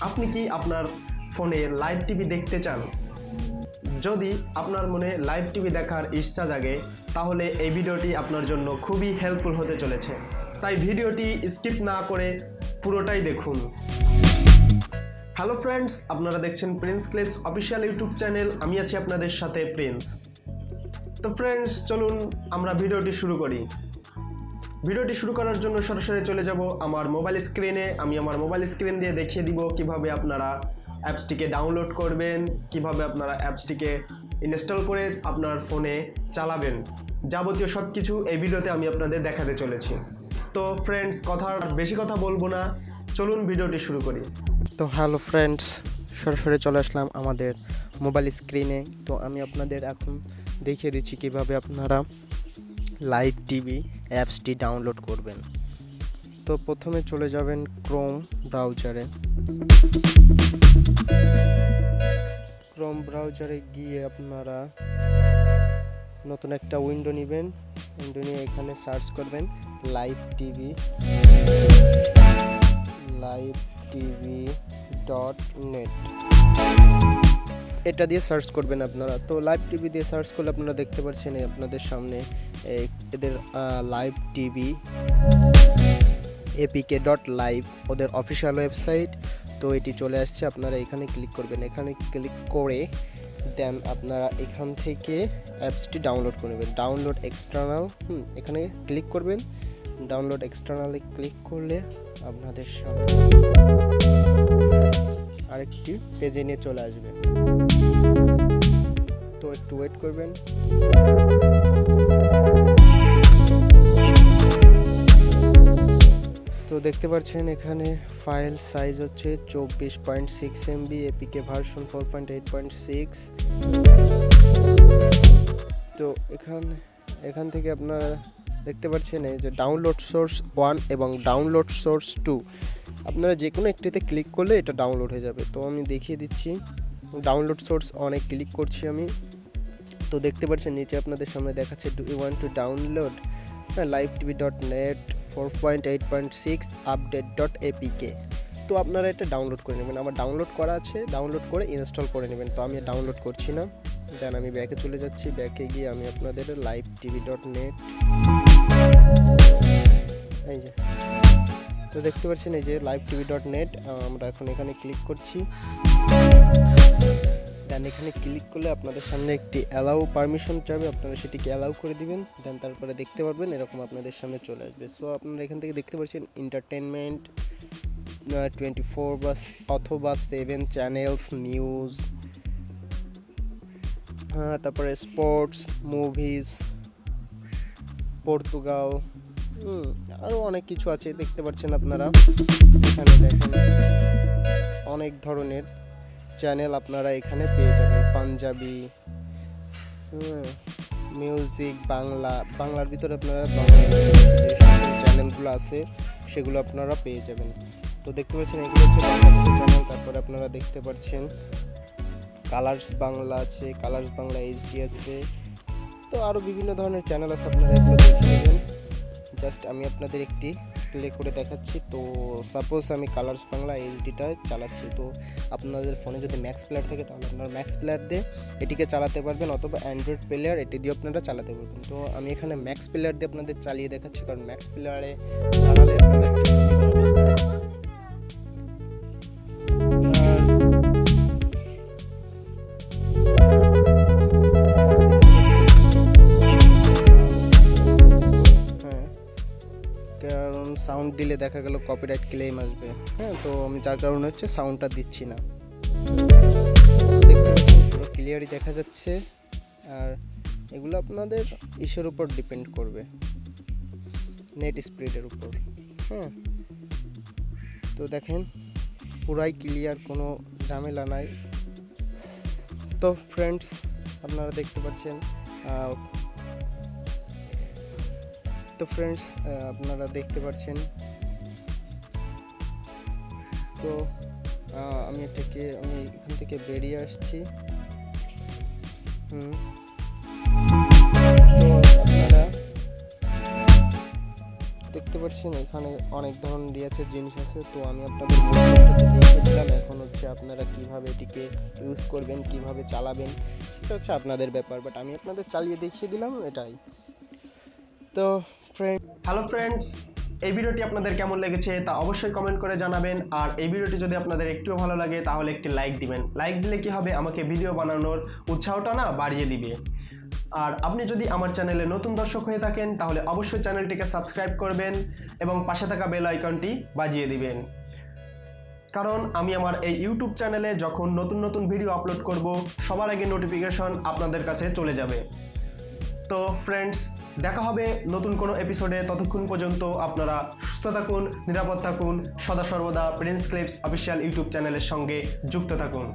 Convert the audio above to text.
আপনি কি আপনার ফোনে লাইভ টিভি দেখতে চান? যদি আপনার মনে লাইভ টিভি দেখার ইচ্ছা জাগে তাহলে এই ভিডিওটি আপনার জন্য খুবই হেল্পফুল হতে চলেছে। তাই ভিডিওটি স্কিপ না করে পুরোটাই দেখুন। হ্যালো ফ্রেন্ডস, আপনারা দেখছেন Prince Clips official YouTube channel. আমি আছি আপনাদের সাথে প্রিন্স। তো ফ্রেন্ডস, চলুন আমরা ভিডিওটি শুরু করি। ভিডিওটি শুরু করার জন্য সরাসরি চলে যাব আমার মোবাইল স্ক্রিনে। আমি আমার মোবাইল স্ক্রিন দিয়ে দেখিয়ে দিব কিভাবে আপনারা অ্যাপসটিকে ডাউনলোড করবেন, কিভাবে আপনারা অ্যাপসটিকে ইনস্টল করে আপনার ফোনে চালাবেন। যাবতীয় সব কিছু এই ভিডিওতে আমি আপনাদের দেখাতে চলেছি। তো ফ্রেন্ডস, বেশি কথা বলবো না, চলুন ভিডিওটি শুরু করি। তো হ্যালো ফ্রেন্ডস, সরাসরি চলে আসলাম আমাদের মোবাইল স্ক্রিনে। তো আমি আপনাদের এখন দেখিয়ে দিচ্ছি কিভাবে আপনারা লাইভ টিভি অ্যাপসটি ডাউনলোড করবেন। তো প্রথমে চলে যাবেন ক্রোম ব্রাউজারে গিয়ে আপনারা নতুন একটা উইন্ডো নেবেন। উইন্ডো নিয়ে এখানে সার্চ করবেন liveTV.net। এটা দিয়ে সার্চ করবেন আপনারা। তো লাইভ টিভি দিয়ে সার্চ করলে আপনারা দেখতে পাচ্ছেন আপনাদের সামনে এদের লাইভ টিভি apk.live ওদের অফিসিয়াল ওয়েবসাইট। তো এটি চলে আসছে, আপনারা এখানে ক্লিক করবেন। এখানে ক্লিক করে দেন আপনারা এখান থেকে অ্যাপসটি ডাউনলোড করে নেবেন। ডাউনলোড এক্সটার্নাল এখানে ক্লিক করবেন। ডাউনলোড এক্সটার্নালে ক্লিক করলে আপনাদের সামনে আরেকটি পেজে নিয়ে চলে আসবে। তো একটু ওয়েট করবেন। তো দেখতে পাচ্ছেন এখানে ফাইল সাইজ হচ্ছে 24.6 MB, APK ভার্সন 4.8.6। তো এখান থেকে আপনারা দেখতে পাচ্ছেন এই যে ডাউনলোড সোর্স 1 এবং ডাউনলোড সোর্স 2, আপনারা যে কোনো একটিতে ক্লিক করলে এটা ডাউনলোড হয়ে যাবে। তো আমি দেখিয়ে দিচ্ছি। ডাউনলোড সোর্স অনেক ক্লিক করছি আমি। তো দেখতে পাচ্ছেন নিচে আপনাদের সামনে দেখাচ্ছে do you want to download livetv.net 4.8.6 update.apk। তো আপনারা এটা ডাউনলোড করে নেবেন। আমার ডাউনলোড করা আছে, ডাউনলোড করে ইনস্টল করে নেবেন। তো আমি ডাউনলোড করছি না, দেন আমি ব্যাকে চলে যাচ্ছি। ব্যাকে গিয়ে আমি আপনাদের livetv.net এই যে, তো দেখতে পাচ্ছেন এই যে livetv.net। আমরা এখন এখানে ক্লিক করছি। দেন এখানে ক্লিক করলে আপনাদের সামনে একটি অ্যালাউ পারমিশন চাইবে, আপনারা সেটিকে অ্যালাউ করে দিবেন। দেন তারপরে দেখতে পারবেন এরকম আপনাদের সামনে চলে আসবে। সো আপনারা এখান থেকে দেখতে পাচ্ছেন এন্টারটেনমেন্ট 24 বা অথবা 7 চ্যানেলস, নিউজ, তারপরে স্পোর্টস, মুভিজ, পর্তুগাল, আরও অনেক কিছু আছে দেখতে পাচ্ছেন আপনারা। এখানে দেখেন অনেক ধরনের চ্যানেল আপনারা এখানে পেয়ে যাবেন। পাঞ্জাবি, মিউজিক, বাংলার ভিতরে আপনারা চ্যানেলগুলো আছে সেগুলো আপনারা পেয়ে যাবেন। তো দেখতে পাচ্ছেন এগুলো হচ্ছে বাংলা চ্যানেল। তারপরে আপনারা দেখতে পাচ্ছেন কালার্স বাংলা আছে, কালার্স বাংলা HD আছে। তো আরও বিভিন্ন ধরনের চ্যানেল আছে, আপনারা এগুলো দেখে নেবেন। জাস্ট আমি আপনাদের একটি প্লে করে দেখাচ্ছি। তো সাপোজ আমি কালার্স বাংলা HDটা চালাচ্ছি। তো আপনাদের ফোনে যদি ম্যাক্স প্লেয়ার থাকে তাহলে আপনারা ম্যাক্স প্লেয়ার দিয়ে এটিকে চালাতে পারবেন, অথবা অ্যান্ড্রয়েড প্লেয়ার এটি দিয়ে আপনারা চালাতে পারবেন। তো আমি এখানে ম্যাক্স প্লেয়ার দিয়ে আপনাদের চালিয়ে দেখাচ্ছি, কারণ ম্যাক্স প্লেয়ারে চালালে আপনাদের একটু সুবিধা হবে। কারণ সাউন্ড দিলে দেখা গেল কপিরাইট ক্লেম আসবে। তো আমি যার কারণে হচ্ছে সাউন্ডটা দিচ্ছি না। দেখতে পাচ্ছেন পুরো ক্লিয়ারই দেখা যাচ্ছে। আর এগুলো আপনাদের ইসের উপর ডিপেন্ড করবে, নেট স্পিডের উপর। তো দেখেন পুরাই ক্লিয়ার, কোনো ঝামেলা নাই। তো ফ্রেন্ডস, আপনারা দেখতে পাচ্ছেন তো আমি এখান থেকে বেরিয়ে আসছি। তো আপনারা দেখতে পাচ্ছেন এখানে অনেক ধরনের জিনিস আছে। তো আমি আপনাদের দেখিয়ে দিলাম। এখন আপনারা কিভাবে এটিকে ইউজ করবেন, কিভাবে চালাবেন, সেটা হচ্ছে আপনাদের ব্যাপার, বাট আমি আপনাদের চালিয়ে দেখিয়ে দিলাম এটাই। তো হ্যালো ফ্রেন্ডস, এই ভিডিওটি আপনাদের কেমন লেগেছে তা অবশ্যই কমেন্ট করে জানাবেন। আর এই ভিডিওটি যদি আপনাদের একটুও ভালো লাগে তাহলে একটি লাইক দিবেন। লাইক দিলে কি হবে, আমাকে ভিডিও বানানোর উৎসাহটা না বাড়িয়ে দিবে। আর আপনি যদি আমার চ্যানেলে নতুন দর্শক হয়ে থাকেন তাহলে অবশ্যই চ্যানেলটিকে সাবস্ক্রাইব করবেন এবং পাশে থাকা বেল আইকনটি বাজিয়ে দিবেন, কারণ আমি আমার এই ইউটিউব চ্যানেলে যখন নতুন নতুন ভিডিও আপলোড করব সবার আগে নোটিফিকেশন আপনাদের কাছে চলে যাবে। তো ফ্রেন্ডস, দেখা হবে নতুন কোনো এপিসোডে। ততক্ষণ পর্যন্ত আপনারা সুস্থ থাকুন, নিরাপদ থাকুন, সদা সর্বদা প্রিন্স ক্লিপস অফিসিয়াল ইউটিউব চ্যানেলের সঙ্গে যুক্ত থাকুন।